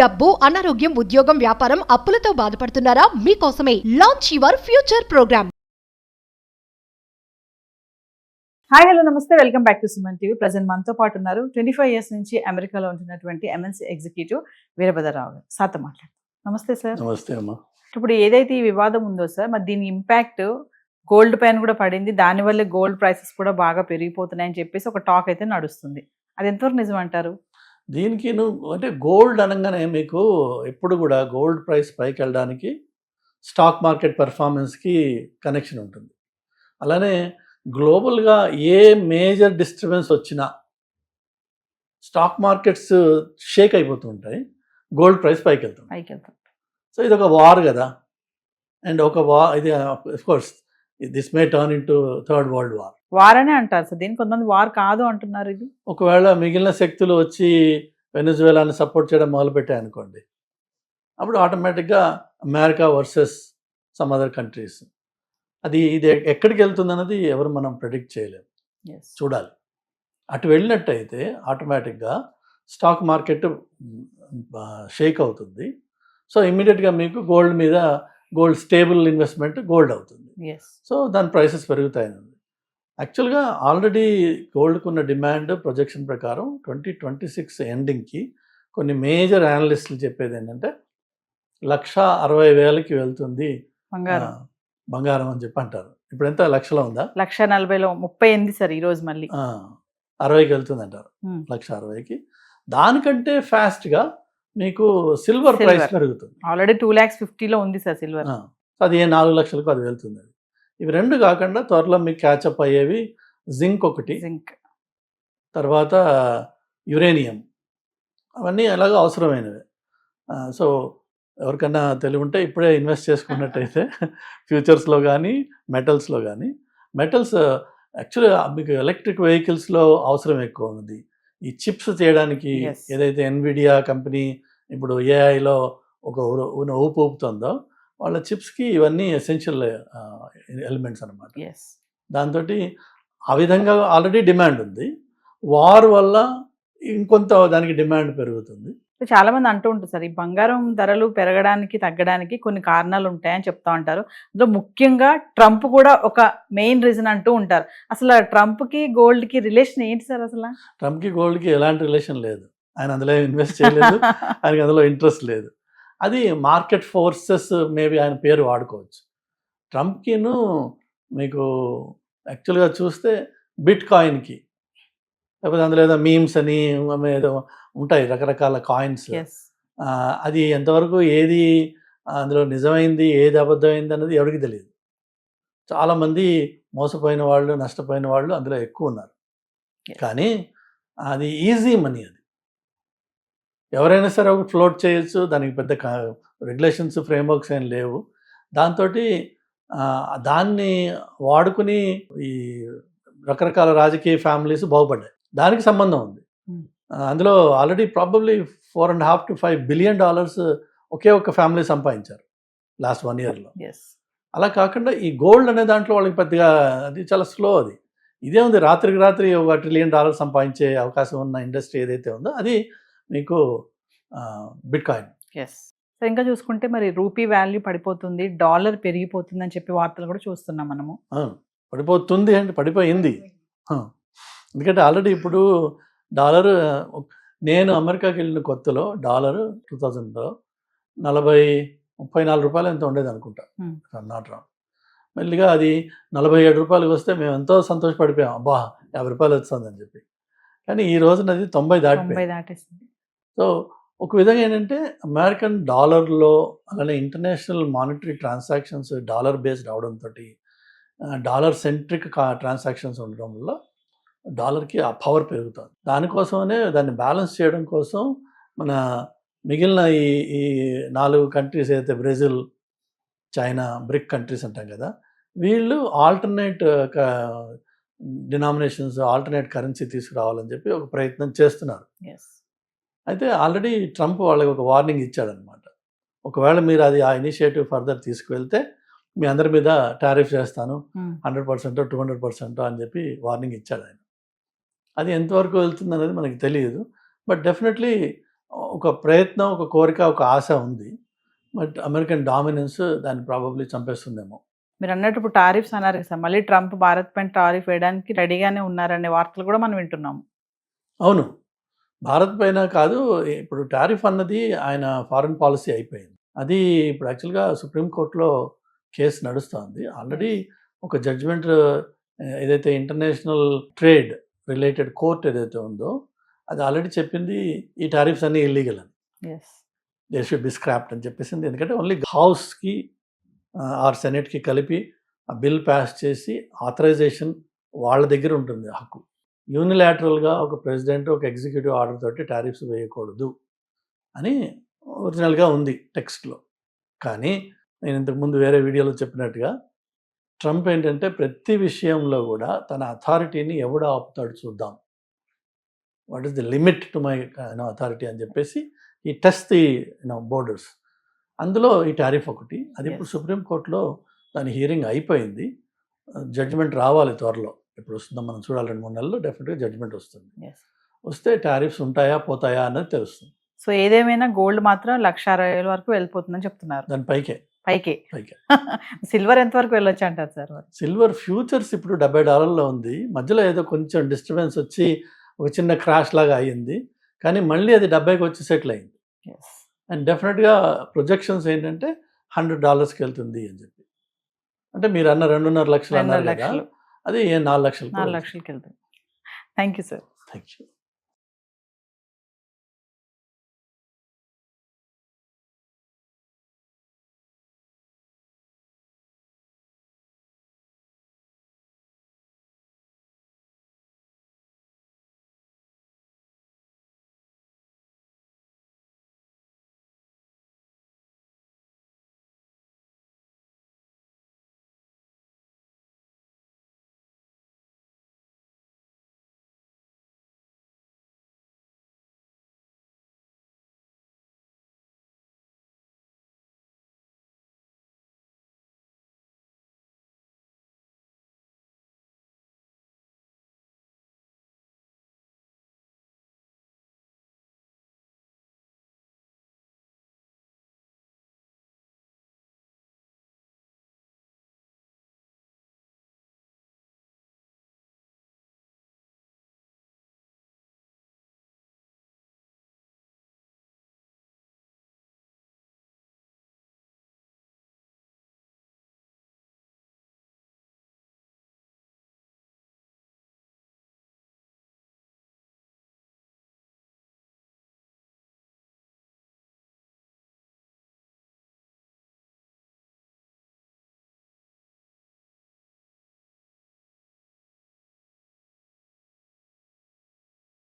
డబ్బు, అనారోగ్యం, ఉద్యోగం, వ్యాపారం, అప్పులతో బాధపడుతున్నారా? మీకోసమే launch your future program. Hi hello నమస్తే, welcome back to Suman TV. Present మనతో పాటు ఉన్నారు 25 years నుంచి అమెరికాలో ఉంటున్నటువంటి MNC ఎగ్జిక్యూటివ్ వీరభద్రరావు గారు. సార్తో మాట్లాడతాం. నమస్తే సార్. నమస్తే అమ్మా. ఇప్పుడు ఏదైతే ఈ వివాదం ఉందో సార్, మరి దీని ఇంపాక్ట్ గోల్డ్ పైన కూడా పడింది, దానివల్ల గోల్డ్ ప్రైసెస్ కూడా బాగా పెరిగిపోతున్నాయని చెప్పేసి ఒక టాక్ అయితే నడుస్తుంది. అది ఎంతవరకు నిజం అంటారు? దీనికి అంటే గోల్డ్ అనగానే మీకు ఎప్పుడు కూడా గోల్డ్ ప్రైస్ పైకి వెళ్ళడానికి స్టాక్ మార్కెట్ పెర్ఫార్మెన్స్కి కనెక్షన్ ఉంటుంది. అలానే గ్లోబల్గా ఏ మేజర్ డిస్టర్బెన్స్ వచ్చినా స్టాక్ మార్కెట్స్ షేక్ అయిపోతూ ఉంటాయి, గోల్డ్ ప్రైస్ పైకి వెళ్తుంది. సో ఇది ఒక వార్ కదా, అండ్ ఒక వార్ ఇది course this may turn into third world war. War అనే అంటారు సార్, దీనికి కొంతమంది వార్ కాదు అంటున్నారు. ఇది ఒకవేళ మిగిలిన శక్తులు వచ్చి వెనజువేలాని సపోర్ట్ చేయడం మొదలుపెట్టాయి అనుకోండి, అప్పుడు ఆటోమేటిక్గా America versus some other countries, ఇది ఎక్కడికి వెళ్తుంది అన్నది ఎవరు మనం ప్రెడిక్ట్ చేయలేము, చూడాలి. అటు వెళ్ళినట్టయితే ఆటోమేటిక్గా స్టాక్ మార్కెట్ షేక్ అవుతుంది. సో ఇమ్మీడియట్గా మీకు గోల్డ్ మీద గోల్డ్ స్టేబుల్ ఇన్వెస్ట్మెంట్ గోల్డ్ అవుతుంది. సో దాని ప్రైసెస్ పెరుగుతాయని. యాక్చువల్గా ఆల్రెడీ గోల్డ్కు ఉన్న డిమాండ్ ప్రొజెక్షన్ ప్రకారం 2026 ఎండింగ్కి కొన్ని మేజర్ అనలిస్టులు చెప్పేది ఏంటంటే 160,000కి వెళ్తుంది బంగారం అని చెప్పి అంటారు. ఇప్పుడు ఎంత లక్షలో ఉందా? 140,000లో 38 సార్ ఈరోజు మళ్ళీ 60కి వెళ్తుంది అంటారు. 160,000కి. దానికంటే ఫాస్ట్గా మీకు సిల్వర్ ప్రైస్ పెరుగుతుంది. ఆల్రెడీ 2,50,000లో ఉంది సార్ సిల్వర్. అది 4 లక్షలకు అది వెళ్తుంది. ఇవి రెండు కాకుండా త్వరలో మీకు క్యాచప్ అయ్యేవి జింక్ ఒకటి, తర్వాత యురేనియం, అవన్నీ ఎలాగో అవసరమైనవి. సో ఎవరికన్నా తెలివి ఉంటే ఇప్పుడే ఇన్వెస్ట్ చేసుకున్నట్టయితే ఫ్యూచర్స్లో కానీ మెటల్స్లో కానీ. మెటల్స్ యాక్చువల్గా మీకు ఎలక్ట్రిక్ వెహికల్స్లో అవసరం ఎక్కువ ఉంది. ఈ చిప్స్ చేయడానికి ఏదైతే ఎన్విడియా కంపెనీ ఇప్పుడు ఏఐలో ఒక ఊపు ఊపుతుందో, వాళ్ళ చిప్స్కి ఇవన్నీ ఎసెన్షియల్ ఎలిమెంట్స్ అనమాట. దాంతో ఆ విధంగా ఆల్రెడీ డిమాండ్ ఉంది. వార్ వల్ల ఇంకొంత దానికి డిమాండ్ పెరుగుతుంది. చాలా మంది అంటూ ఉంటారు సార్, ఈ బంగారం ధరలు పెరగడానికి తగ్గడానికి కొన్ని కారణాలు ఉంటాయని చెప్తా ఉంటారు. అందులో ముఖ్యంగా ట్రంప్ కూడా ఒక మెయిన్ రీజన్ అంటూ ఉంటారు. అసలు ట్రంప్కి గోల్డ్కి రిలేషన్ ఏంటి సార్? అసలు ట్రంప్కి గోల్డ్కి ఎలాంటి రిలేషన్ లేదు. ఆయన అందులో ఇన్వెస్ట్ చేయలేదు, ఆయనకి అందులో ఇంట్రెస్ట్ లేదు. అది మార్కెట్ ఫోర్సెస్ మేబీ ఆయన పేరు వాడుకోవచ్చు. ట్రంప్కిను మీకు యాక్చువల్గా చూస్తే బిట్ కాయిన్కి, లేకపోతే అందులో ఏదో మీమ్స్ అని ఏదో ఉంటాయి రకరకాల కాయిన్స్, అది ఎంతవరకు ఏది అందులో నిజమైంది ఏది అబద్ధమైంది అన్నది ఎవరికి తెలియదు. చాలామంది మోసపోయిన వాళ్ళు, నష్టపోయిన వాళ్ళు అందులో ఎక్కువ ఉన్నారు. కానీ అది ఈజీ మనీ, అది ఎవరైనా సరే ఒక ఫ్లోట్ చేయొచ్చు, దానికి పెద్ద రెగ్యులేషన్స్ ఫ్రేమ్వర్క్స్ ఏం లేవు. దాంతో దాన్ని వాడుకుని ఈ రకరకాల రాజకీయ ఫ్యామిలీస్ బాగుపడ్డాయి. దానికి సంబంధం ఉంది. అందులో ఆల్రెడీ ప్రాబబ్లీ $4.5 to $5 billion ఒకే ఒక్క ఫ్యామిలీ సంపాదించారు లాస్ట్ 1 yearలో. అలా కాకుండా ఈ గోల్డ్ అనే దాంట్లో వాళ్ళకి పెద్దగా అది చాలా స్లో. అది ఇదే ఉంది, రాత్రికి రాత్రి $1 trillion సంపాదించే అవకాశం ఉన్న ఇండస్ట్రీ ఏదైతే ఉందో అది మీకు బిట్ కాయిన్. సో ఇంకా చూసుకుంటే మరి రూపీ వాల్యూ పడిపోతుంది, డాలర్ పెరిగిపోతుంది అని చెప్పి వార్తలు కూడా చూస్తున్నాం మనము. పడిపోతుంది అంటే పడిపోయింది. ఎందుకంటే ఆల్రెడీ ఇప్పుడు డాలర్, నేను అమెరికాకి వెళ్ళిన కొత్తలో డాలర్ 2000లో 34 రూపాయలు ఎంత ఉండేది అనుకుంటా, నాట్ రాంగ్. మెల్లిగా అది 47 రూపాయలకు వస్తే మేము ఎంతో సంతోషపడిపోయాం, అబ్బా 50 రూపాయలు వస్తుందని చెప్పి. కానీ ఈ రోజున అది 90 దాటిపోయింది. సో ఒక విధంగా ఏంటంటే అమెరికన్ డాలర్లో అలానే international monetary transactions dollar based అవడంతో, డాలర్ సెంట్రిక్ ట్రాన్సాక్షన్స్ ఉండడం వల్ల డాలర్కి ఆ పవర్ పెరుగుతుంది. దానికోసమనే దాన్ని బ్యాలెన్స్ చేయడం కోసం మన మిగిలిన ఈ 4 కంట్రీస్ అయితే బ్రెజిల్, చైనా, బ్రిక్ కంట్రీస్ అంటాం కదా, వీళ్ళు ఆల్టర్నేట్ డినామినేషన్స్, ఆల్టర్నేట్ కరెన్సీ తీసుకురావాలని చెప్పి ఒక ప్రయత్నం చేస్తున్నారు. అయితే ఆల్రెడీ ట్రంప్ వాళ్ళకి ఒక వార్నింగ్ ఇచ్చాడనమాట. ఒకవేళ మీరు అది ఆ ఇనిషియేటివ్ ఫర్దర్ తీసుకువెళ్తే మీ అందరి మీద టారిఫ్ చేస్తాను 100%, 200% అని చెప్పి వార్నింగ్ ఇచ్చాడు ఆయన. అది ఎంతవరకు వెళ్తుంది అనేది మనకి తెలియదు. బట్ డెఫినెట్లీ ఒక ప్రయత్నం, ఒక కోరిక, ఒక ఆశ ఉంది. బట్ అమెరికన్ డామినెన్స్ దాన్ని ప్రాబబ్లీ చంపేస్తుందేమో. మీరు అన్నట్టు ఇప్పుడు టారిఫ్స్ అన్నారు కదా సార్, మళ్ళీ ట్రంప్ భారత్ పైన టారిఫ్ వేయడానికి రెడీగానే ఉన్నారనే వార్తలు కూడా మనం వింటున్నాము. అవును. భారత్ పైన కాదు, ఇప్పుడు టారిఫ్ అన్నది ఆయన ఫారెన్ పాలసీ అయిపోయింది. అది ఇప్పుడు యాక్చువల్గా సుప్రీంకోర్టులో కేసు నడుస్తుంది. ఆల్రెడీ ఒక జడ్జిమెంట్ ఏదైతే ఇంటర్నేషనల్ ట్రేడ్ రిలేటెడ్ కోర్ట్ ఏదైతే ఉందో అది ఆల్రెడీ చెప్పింది ఈ టారిఫ్స్ అన్నీ ఇల్లీగల్ అని. Yes. They should be scrapped అని చెప్పేసింది. ఎందుకంటే ఓన్లీ హౌస్కి ఆర్ సెనెట్కి కలిపి ఆ బిల్ పాస్ చేసి ఆథరైజేషన్ వాళ్ళ దగ్గర ఉంటుంది హక్కు. యూనిలాటరల్గా ఒక ప్రెసిడెంట్ ఒక ఎగ్జిక్యూటివ్ ఆర్డర్ తోటి టారిఫ్స్ వేయకూడదు అని ఒరిజినల్గా ఉంది టెక్స్ట్లో. కానీ నేను ఇంతకుముందు వేరే వీడియోలో చెప్పినట్టుగా ట్రంప్ ఏంటంటే ప్రతి విషయంలో కూడా తన అథారిటీని ఎవడు ఆపుతాడు చూద్దాం, what is the limit to my authority అని చెప్పేసి ఈ టెస్ట్ ది బోర్డర్స్. అందులో ఈ టారిఫ్ ఒకటి. అది ఇప్పుడు సుప్రీంకోర్టులో దాని హియరింగ్ అయిపోయింది. జడ్జిమెంట్ రావాలి త్వరలో. ఎప్పుడు వస్తుందో మనం చూడాలి. 2-3 నెలల్లో డెఫినెట్గా జడ్జిమెంట్ వస్తుంది. వస్తే టారిఫ్స్ ఉంటాయా పోతాయా అన్నది తెలుస్తుంది. సో ఏదేమైనా గోల్డ్ మాత్రం 1,60,000 వరకు వెళ్ళిపోతుందని చెప్తున్నారు. దాని పైకే పైకే. సిల్వర్ ఎంత వరకు వెళ్ళొచ్చు అంటారు సార్? సిల్వర్ ఫ్యూచర్స్ ఇప్పుడు $70 ఉంది. మధ్యలో ఏదో కొంచెం డిస్టర్బెన్స్ వచ్చి ఒక చిన్న క్రాష్ లాగా అయ్యింది. కానీ మళ్ళీ అది 70కి వచ్చి సెటిల్ అయింది. అండ్ డెఫినెట్గా ప్రొజెక్షన్స్ ఏంటంటే $100కి వెళ్తుంది అని చెప్పి. అంటే మీరు అన్న 2.5 లక్షలు అన్నారు కదా, అది 4 లక్షలు. 4 లక్షలకి వెళ్తుంది. Thank you sir. Thank you.